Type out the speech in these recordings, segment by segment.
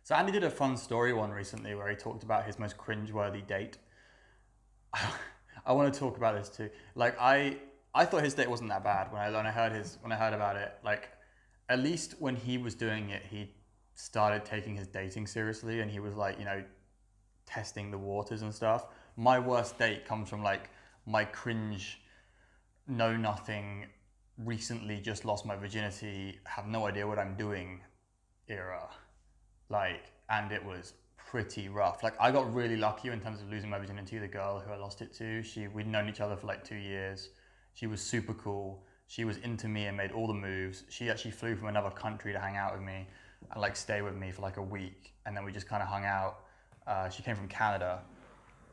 So Andy did a fun story one recently where he talked about his most cringe-worthy date. I want to talk about this too. Like I thought his date wasn't that bad when I heard about it. Like at least when he was doing it, he started taking his dating seriously, and he was like, testing the waters and stuff. My worst date comes from like my cringe, know nothing, recently just lost my virginity, have no idea what I'm doing era. And it was pretty rough. Like, I got really lucky in terms of losing my virginity. The girl who I lost it to, we'd known each other for like 2 years. She was super cool. She was into me and made all the moves. She actually flew from another country to hang out with me and like stay with me for like a week. And then we just kind of hung out. She came from Canada,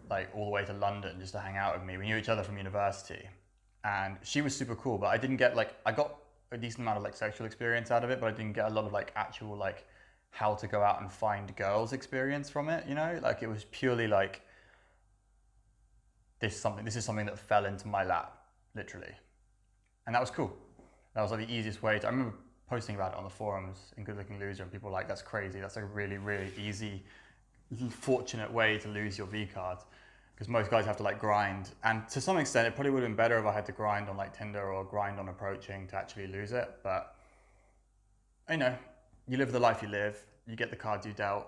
like all the way to London just to hang out with me. We knew each other from university, and she was super cool. But I didn't get like I got a decent amount of like sexual experience out of it, but I didn't get a lot of like actual like how to go out and find girls experience from it. Like it was purely like this is something that fell into my lap, literally, and that was cool. That was like the easiest way to. I remember posting about it on the forums in Good Looking Loser, and people were like, "That's crazy. That's like a really really easy, fortunate way to lose your V card." Because most guys have to like grind, and to some extent it probably would have been better if I had to grind on like Tinder or grind on approaching to actually lose it. But you know, you live the life you live, you get the cards you dealt.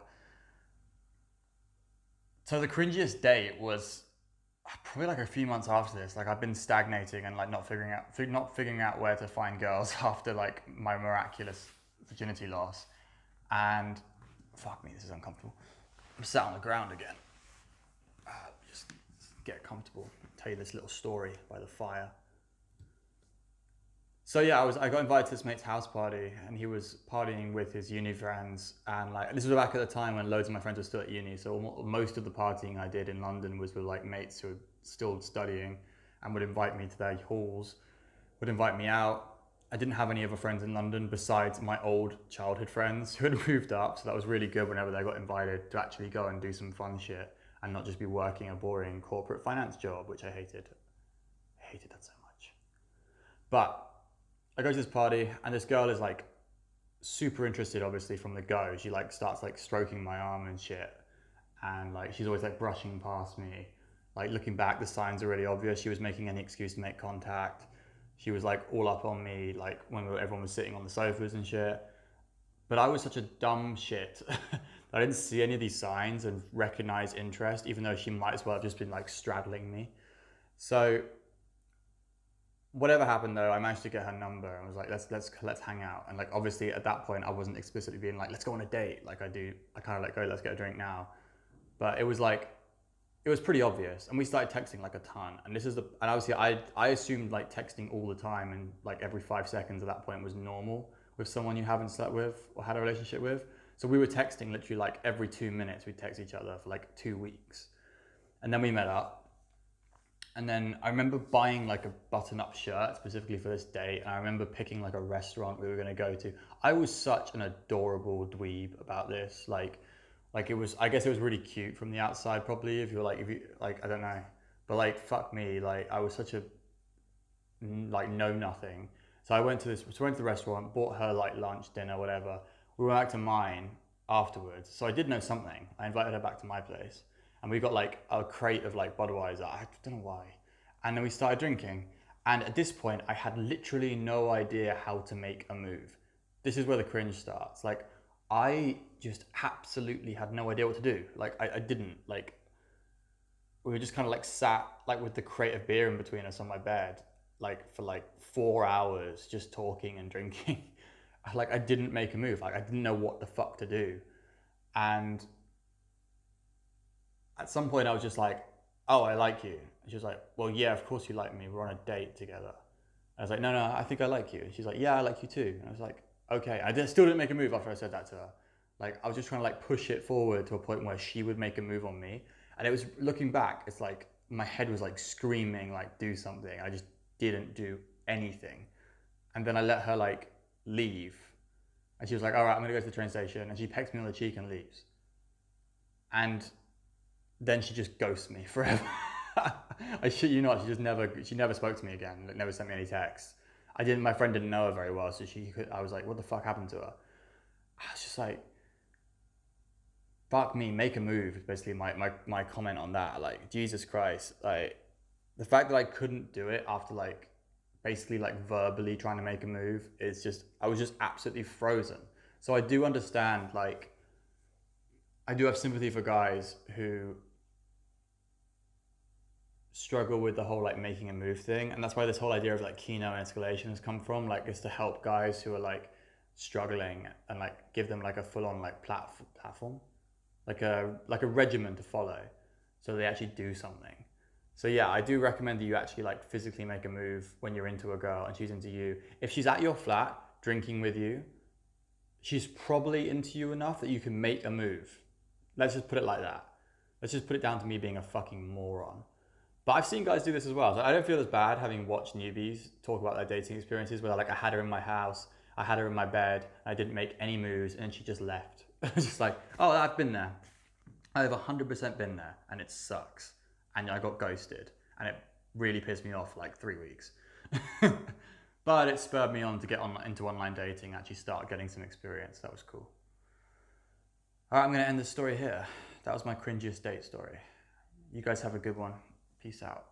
So the cringiest date was probably like a few months after this. Like I've been stagnating and like not figuring out where to find girls after like my miraculous virginity loss. And fuck me, this is uncomfortable. I'm sat on the ground again. Just get comfortable. Tell you this little story by the fire. So yeah, I got invited to this mate's house party, and he was partying with his uni friends, and like this was back at the time when loads of my friends were still at uni. So most of the partying I did in London was with like mates who were still studying, and would invite me to their halls, would invite me out. I didn't have any other friends in London besides my old childhood friends who had moved up, so that was really good whenever they got invited to actually go and do some fun shit and not just be working a boring corporate finance job, which I hated. I hated that so much. But I go to this party, and this girl is like super interested, obviously, from the go. She like starts like stroking my arm and shit, and like she's always like brushing past me. Like looking back, the signs are really obvious. She was making any excuse to make contact. She was like all up on me, like when everyone was sitting on the sofas and shit. But I was such a dumb shit that I didn't see any of these signs and recognize interest, even though she might as well have just been like straddling me. So whatever happened though, I managed to get her number and was like, let's hang out. And like obviously at that point, I wasn't explicitly being like, let's go on a date. Like I do, I kind of like go, let's get a drink now. But it was like, it was pretty obvious, and we started texting like a ton. And obviously I assumed like texting all the time and like every 5 seconds at that point was normal with someone you haven't slept with or had a relationship with. So we were texting literally like every 2 minutes. We'd text each other for like 2 weeks, and then we met up. And then I remember buying like a button-up shirt specifically for this date, and I remember picking like a restaurant we were gonna go to. I was such an adorable dweeb about this. Like it was. I guess it was really cute from the outside, probably. If you like, I don't know, but like fuck me, like I was such a like know nothing. So we went to the restaurant, bought her like lunch, dinner, whatever. We went back to mine afterwards. So I did know something. I invited her back to my place, and we got like a crate of like Budweiser. I don't know why. And then we started drinking. And at this point, I had literally no idea how to make a move. This is where the cringe starts. Like, I just absolutely had no idea what to do. Like, I didn't. Like, we were just kind of like sat like with the crate of beer in between us on my bed, like for like 4 hours, just talking and drinking. Like, I didn't make a move. Like, I didn't know what the fuck to do. And at some point I was just like, oh, I like you. And she was like, well, yeah, of course you like me. We're on a date together. I was like, no, I think I like you. And she's like, yeah, I like you too. And I was like, okay. Still didn't make a move after I said that to her. Like, I was just trying to like push it forward to a point where she would make a move on me. And it was, looking back, it's like my head was like screaming, like, do something. I just didn't do anything. And then I let her like leave. And she was like, all right, I'm gonna go to the train station. And she pecks me on the cheek and leaves. And then she just ghosts me forever. I shit you not, she never spoke to me again, never sent me any texts. My friend didn't know her very well, so I was like, what the fuck happened to her? I was just like, fuck me, make a move is basically my comment on that. Like, Jesus Christ, like the fact that I couldn't do it after like basically like verbally trying to make a move is just, I was just absolutely frozen. So I do understand, like, I do have sympathy for guys who struggle with the whole like making a move thing, and that's why this whole idea of like keynote and escalation has come from, like, is to help guys who are like struggling and like give them like a full-on like platform, like a regimen to follow, so they actually do something. So yeah, I do recommend that you actually like physically make a move when you're into a girl and she's into you. If she's at your flat drinking with you, she's probably into you enough that you can make a move. Let's just put it like that. Let's just put it down to me being a fucking moron. But I've seen guys do this as well. So I don't feel as bad having watched newbies talk about their dating experiences where like, I had her in my house, I had her in my bed, I didn't make any moves, and she just left. It's just like, oh, I've been there. I've 100% been there, and it sucks. And I got ghosted, and it really pissed me off for like 3 weeks. But it spurred me on to get into online dating, actually start getting some experience. That was cool. All right, I'm going to end this story here. That was my cringiest date story. You guys have a good one. Peace out.